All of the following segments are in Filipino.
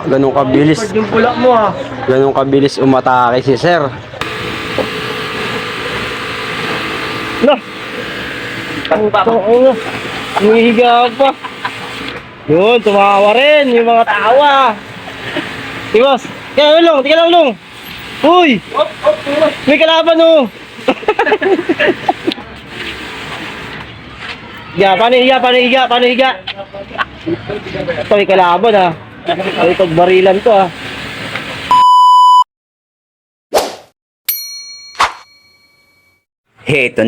Ganun kabilis. Yung pula mo ha. Ganun kabilis umatake si sir. No. Oo. Humihiga pa. Yun, tumawa rin yung mga tawa. Tiwas. Kaya ulong, tika lang ulong. Uy! May kalaban oh. Paano higa? Ito may kalaban ha. Ay, pagbarilan to ha. Heto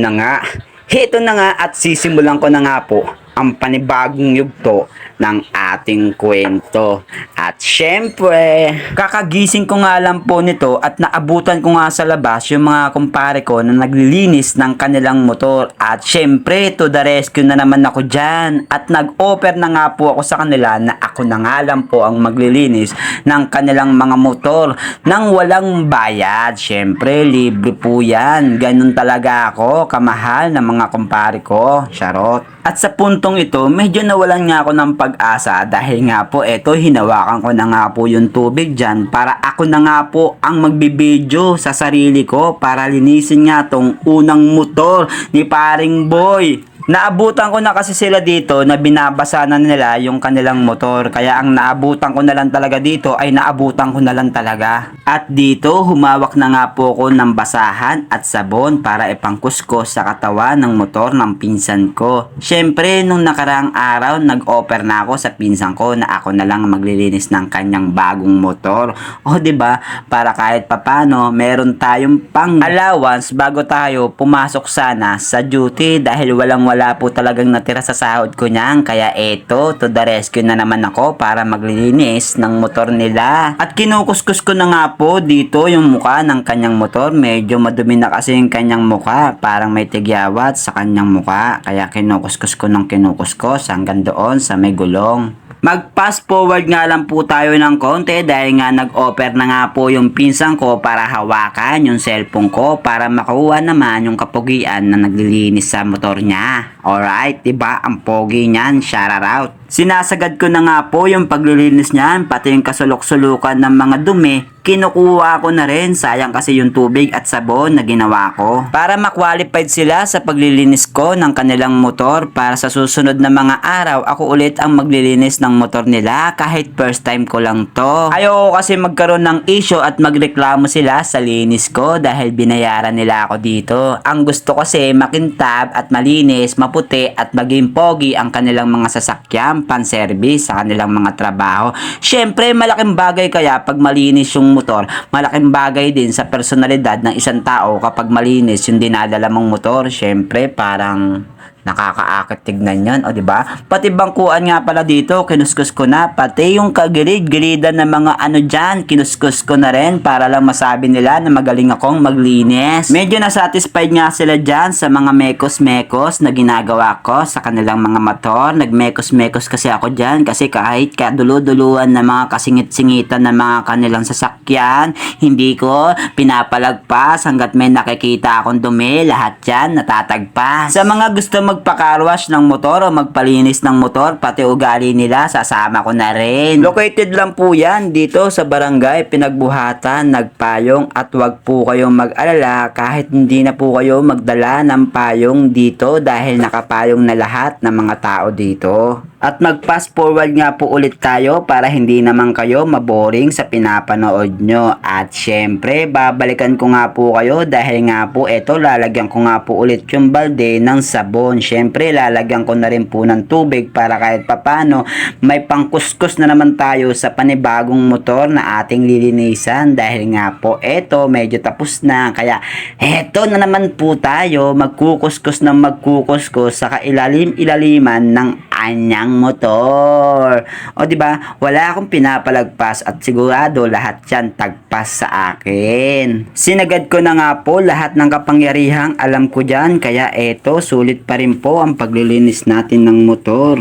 na nga at sisimulan ko na nga po ang panibagong yugto ng ating kwento. At syempre, kakagising ko nga lang po nito at naabutan ko nga sa labas yung mga kumpare ko na naglilinis ng kanilang motor. At syempre, to the rescue na naman ako dyan. At nag-offer na nga po ako sa kanila na ako na nga lang po ang maglilinis ng kanilang mga motor nang walang bayad. Syempre, libre po yan. Ganun talaga ako, kamahal ng mga kumpare ko. Charot. At sa puntong ito, medyo nawalan nga ako ng pag-asa dahil nga po eto, hinawakan ko na nga po yung tubig dyan para ako na nga po ang magbibideo sa sarili ko para linisin nga tong unang motor ni paring boy. Naabutan ko na kasi sila dito na binabasa na nila yung kanilang motor. Kaya ang naabutan ko na lang talaga dito ay naabutan ko na lang talaga. At dito humawak na nga po ko ng basahan at sabon para ipangkuskos sa katawan ng motor ng pinsan ko. Syempre nung nakaraang araw nag-offer na ako sa pinsan ko na ako na lang maglilinis ng kanyang bagong motor. O diba, para kahit papano meron tayong pang allowance bago tayo pumasok sana sa duty dahil wala po talagang natira sa sahod ko niyan. Kaya eto, to the rescue na naman ako para maglilinis ng motor nila. At kinukuskus ko na nga po dito yung mukha ng kanyang motor. Medyo madumi na kasi yung kanyang mukha. Parang may tigyawat sa kanyang mukha. Kaya kinukuskus ko ng kinukuskus hanggang doon sa may gulong. Mag-fast forward nga lang po tayo ng konti dahil nga nag-offer na nga po yung pinsan ko para hawakan yung cellphone ko para makuha naman yung kapugian na naglilinis sa motor niya. Alright, diba? Ang pogi niyan, shout out. Sinasagad ko na nga po yung paglilinis niyan, pati yung kasulok-sulukan ng mga dumi. Kinukuha ko na rin, sayang kasi yung tubig at sabon na ginawa ko. Para ma-qualified sila sa paglilinis ko ng kanilang motor para sa susunod na mga araw, ako ulit ang maglilinis ng motor nila kahit first time ko lang to. Ayoko kasi magkaroon ng issue at magreklamo sila sa linis ko dahil binayaran nila ako dito. Ang gusto kasi makintab at malinis, maputi at maging pogi ang kanilang mga sasakyan, pan-service sa kanilang mga trabaho. Syempre, malaking bagay kaya pag malinis yung motor, malaking bagay din sa personalidad ng isang tao kapag malinis yung dinadala mong motor. Syempre, parang nakakaakit tignan yan, o diba? Pati bangkuan nga pala dito, kinuskus ko na. Pati yung kagilid-gilidan ng mga ano dyan, kinuskus ko na rin para lang masabi nila na magaling akong maglinis. Medyo nasatisfied nga sila dyan sa mga mekos-mekos na ginagawa ko sa kanilang mga motor. Nagmekos-mekos kasi ako dyan kasi kahit kadulu-duluan na mga kasingit-singitan na mga kanilang sasakyan, hindi ko pinapalagpas hanggat may nakikita akong dumi. Lahat yan natatagpas. Sa mga gusto magpa-carwash ng motor o magpalinis ng motor, pati ugali nila sasama ko na rin. Located lang po yan dito sa barangay Pinagbuhatan, Nagpayong, at wag po kayong mag-alala kahit hindi na po kayo magdala ng payong dito dahil nakapayong na lahat ng mga tao dito. At mag-fast forward nga po ulit tayo para hindi naman kayo maboring sa pinapanood nyo. At syempre, babalikan ko nga po kayo dahil nga po eto, lalagyan ko nga po ulit yung balde ng sabon. Syempre, lalagyan ko na rin po ng tubig para kahit papano may pangkuskus na naman tayo sa panibagong motor na ating lilinisan. Dahil nga po eto, medyo tapos na. Kaya eto na naman po tayo, magkukuskus ng magkukuskus sa kailalim-ilaliman ng anyang motor. O diba, wala akong pinapalagpas at sigurado lahat yan tagpas sa akin. Sinagad ko na nga po lahat ng kapangyarihang alam ko dyan, kaya eto, sulit pa rin po ang paglilinis natin ng motor.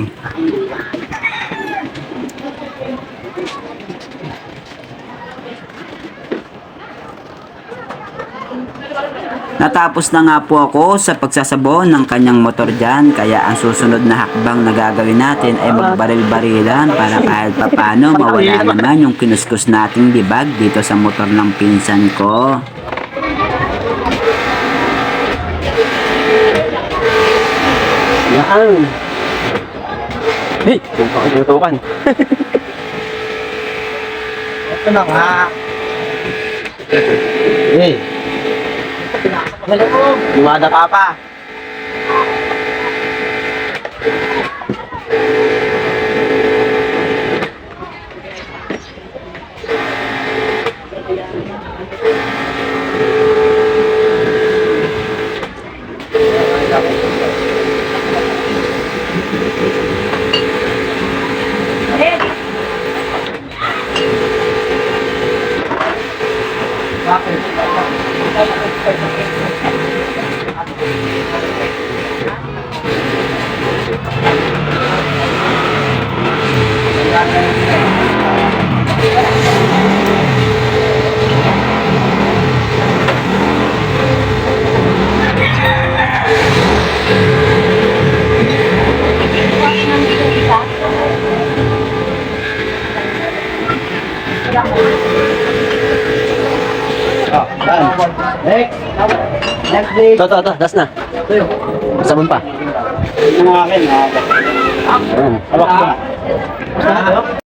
Natapos na nga po ako sa pagsasabon ng kanyang motor dyan, kaya ang susunod na hakbang na gagawin natin ay magbaril-barilan para kahit papano mawala naman yung kinuskus nating libag dito sa motor ng pinsan ko. Yan. Hey, tutukan. Ito na nga. Hey. Lumada ka pa. Next day. Ito, last na. Sabon pa. Ito mga akin. Ayan. Hawak mo.